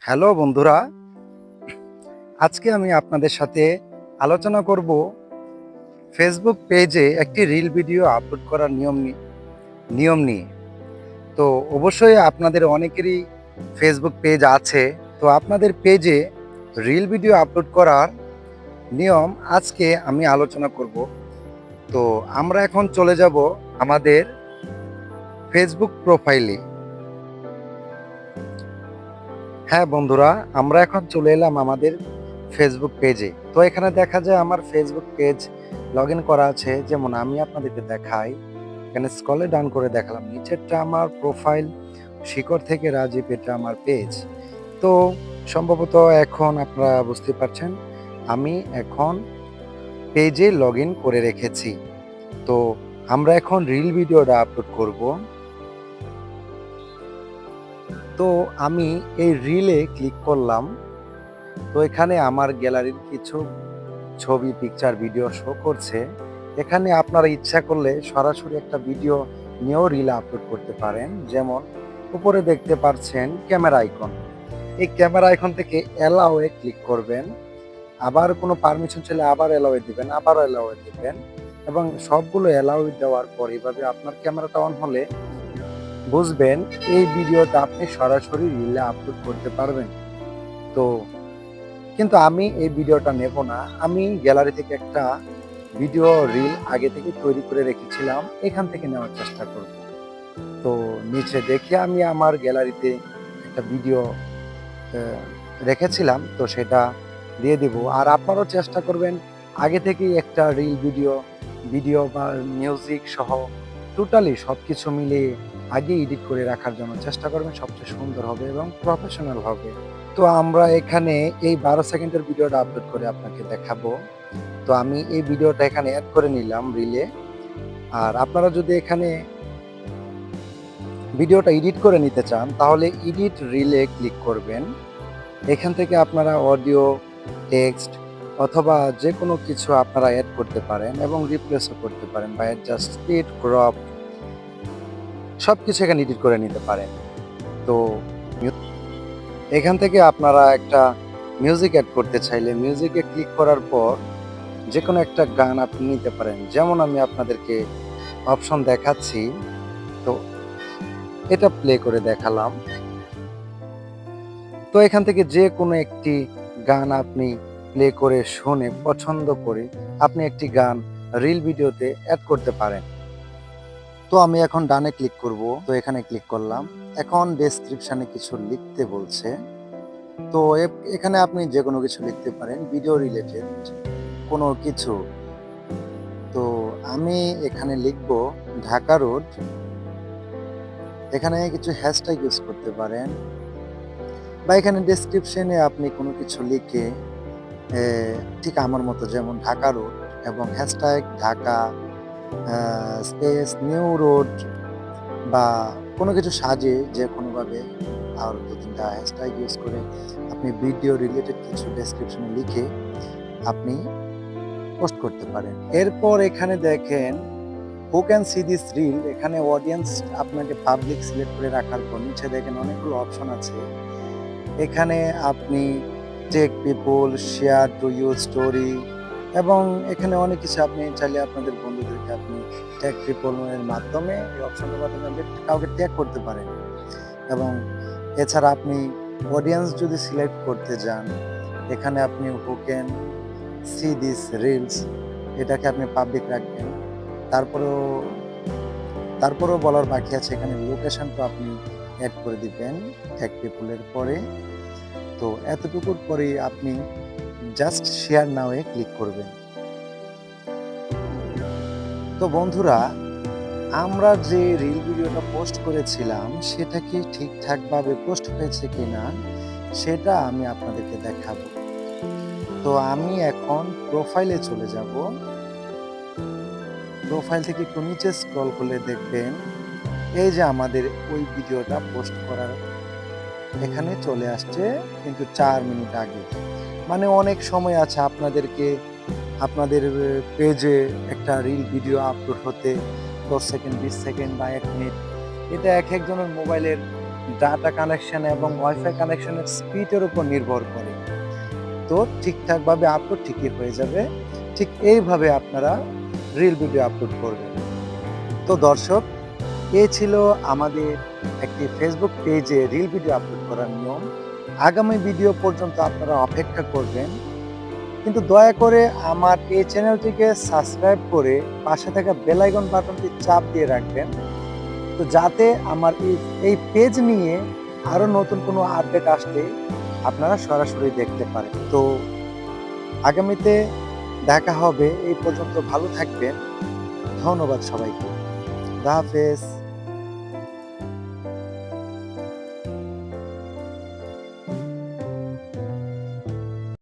Hello বন্ধুরা, আজকে আমি আপনাদের সাথে আলোচনা করব ফেসবুক পেজে একটি রিল ভিডিও আপলোড করার নিয়ম নিয়ে। তো অবশ্যই আপনাদের অনেকেরই ফেসবুক পেজ আছে। তো আপনাদের পেজে রিল ভিডিও আপলোড করার নিয়ম আজকে আমি আলোচনা করব। তো আমরা এখন চলে যাব আমাদের ফেসবুক প্রোফাইলে। হ্যাঁ বন্ধুরা, আমরা এখন চলে এলাম আমাদের ফেসবুক পেজে। তো এখানে দেখা যায় আমার ফেসবুক পেজ লগ ইন করা আছে। যেমন আমি আপনাদেরকে দেখাই, এখানে স্ক্রলে ডাউন করে দেখালাম, নিচেরটা আমার প্রোফাইল, শিকড় থেকে রাজীব, এটা আমার পেজ। তো সম্ভবত এখন আপনারা বুঝতে পারছেন আমি এখন পেজে লগ ইন করে রেখেছি। তো আমরা এখন রিল ভিডিওটা আপলোড করব। তো আমি এই রিলে ক্লিক করলাম। তো এখানে আমার গ্যালারির কিছু ছবি, পিকচার, ভিডিও শো করছে। এখানে আপনারা ইচ্ছা করলে সরাসরি একটা ভিডিও নিয়েও রিল আপলোড করতে পারেন। যেমন উপরে দেখতে পাচ্ছেন ক্যামেরা আইকন, এই ক্যামেরা আইকন থেকে অ্যালাও এ ক্লিক করবেন। আবার কোনো পারমিশন চাইলে আবার অ্যালাও এ দিবেন, আবার অ্যালাও এ দিবেন, এবং সবগুলো অ্যালাও দেওয়ার পর এইভাবে আপনার ক্যামেরাটা অন হলে বুঝবেন এই ভিডিওটা আপনি সরাসরি রিলে আপলোড করতে পারবেন। তো কিন্তু আমি এই ভিডিওটা নেব না, আমি গ্যালারি থেকে একটা ভিডিও রিল আগে থেকে তৈরি করে রেখেছিলাম, এখান থেকে নেওয়ার চেষ্টা করব। তো নিচে দেখে আমি আমার গ্যালারিতে একটা ভিডিও রেখেছিলাম, তো সেটা দিয়ে দিব। আর আপনারাও চেষ্টা করবেন আগে থেকেই একটা রিল ভিডিও ভিডিও বা মিউজিক সহ টোটালি সব কিছু মিলিয়ে আগে এডিট করে রাখার জন্য চেষ্টা করবেন, সবচেয়ে সুন্দর হবে এবং প্রফেশনাল হবে। তো আমরা এখানে এই 12 সেকেন্ডের ভিডিওটা আপলোড করে আপনাকে দেখাবো। তো আমি এই ভিডিওটা এখানে অ্যাড করে নিলাম রিলে। আর আপনারা যদি এখানে ভিডিওটা এডিট করে নিতে চান তাহলে এডিট রিলে ক্লিক করবেন। এখান থেকে আপনারা অডিও, টেক্সট অথবা যে কোনো কিছু আপনারা অ্যাড করতে পারেন এবং রিপ্লেসও করতে পারেন, বা অ্যাডজাস্ট, স্পিড, ক্রপ সবকিছু এখানে এডিট করে নিতে পারেন। তো এখান থেকে আপনারা একটা মিউজিক অ্যাড করতে চাইলে মিউজিকে ক্লিক করার পর যে কোনো একটা গান আপনি নিতে পারেন। যেমন আমি আপনাদেরকে অপশন দেখাচ্ছি, তো এটা প্লে করে দেখালাম। তো এখান থেকে যে কোনো একটি গান আপনি প্লে করে শুনে পছন্দ করে আপনি একটি গান রিল ভিডিওতে অ্যাড করতে পারেন। তো আমি এখন ডানে ক্লিক করব। তো এখানে ক্লিক করলাম। এখন ডেসক্রিপশনে কিছু লিখতে বলছে। তো এখানে আপনি যে কোনো কিছু লিখতে পারেন, ভিডিও রিলেটেড কোনো কিছু। তো আমি এখানে লিখব ঢাকা রোড। এখানে কিছু হ্যাশট্যাগ ইউজ করতে পারেন, বা এখানে ডেসক্রিপশনে আপনি কোনো কিছু লিখে ঠিক আমার মতো, যেমন ঢাকা রোড এবং hashtag Dhaka space new road, বা কোনো কিছু সাজিয়ে যে কোনোভাবে আর 2-3টা হ্যাশট্যাগ ইউজ করে আপনি ভিডিও রিলেটেড কিছু ডেসক্রিপশনে লিখে আপনি পোস্ট করতে পারেন। এরপর এখানে দেখেন who can see this reel, এখানে অডিয়েন্স আপনাকে পাবলিক সিলেক্ট করে রাখার পর নিচে দেখেন অনেকগুলো অপশন আছে। এখানে আপনি take people, share to your story, এবং এখানে অনেক কিছু আপনি চাইলে আপনাদের বন্ধুদেরকে আপনি ট্যাগ পিপল এর মাধ্যমে, এই অপশনের মাধ্যমে আপনি কাউকে ট্যাগ করতে পারেন। এবং এছাড়া আপনি অডিয়েন্স যদি সিলেক্ট করতে যান, এখানে আপনি who can see this reels, এটাকে আপনি পাবলিক রাখবেন। তারপরেও তারপরেও বলার বাকি আছে, এখানে লোকেশনটা আপনি অ্যাড করে দিবেন ট্যাগ পিপলের পরে। তো এতটুকুর পরেই আপনি জাস্ট শেয়ার নাও এ ক্লিক করবেন। তো বন্ধুরা, আমরা যে রিল ভিডিওটা পোস্ট করেছিলাম সেটা কি ঠিকঠাকভাবে পোস্ট হয়েছে কিনা সেটা আমি আপনাদেরকে দেখাবো। তো আমি এখন প্রোফাইলে চলে যাব। প্রোফাইল থেকে একটু নিচে স্ক্রল করলে দেখবেন এই যে আমাদের ওই ভিডিওটা পোস্ট করার এখানে চলে আসছে, কিন্তু 4 মিনিট আগে। মানে অনেক সময় আছে আপনাদের পেজে একটা রিল ভিডিও আপলোড হতে 10 সেকেন্ড, 20 সেকেন্ড বা 1 মিনিট। এটা এক একজনের মোবাইলের ডাটা কানেকশন এবং ওয়াইফাই কানেকশনের স্পিডের উপর নির্ভর করে। তো ঠিকঠাকভাবে আপলোড ঠিকই হয়ে যাবে। ঠিক এইভাবে আপনারা রিল ভিডিও আপলোড করবেন। তো দর্শক, এই ছিল আমাদের একটি ফেসবুক পেজে রিল ভিডিও আপলোড করার নিয়ম। আগামী ভিডিও পর্যন্ত আপনারা অপেক্ষা করবেন। কিন্তু দয়া করে আমার এই চ্যানেলটিকে সাবস্ক্রাইব করে পাশে থাকা বেল আইকন বাটনটি চাপ দিয়ে রাখবেন। তো যাতে আমার এই পেজ নিয়ে আরো নতুন কোনো আপডেট আসলে আপনারা সরাসরি দেখতে পারেন। তো আগামীতে দেখা হবে। এই পর্যন্ত ভালো থাকবেন। ধন্যবাদ সবাইকে। আল্লাহ হাফেজ।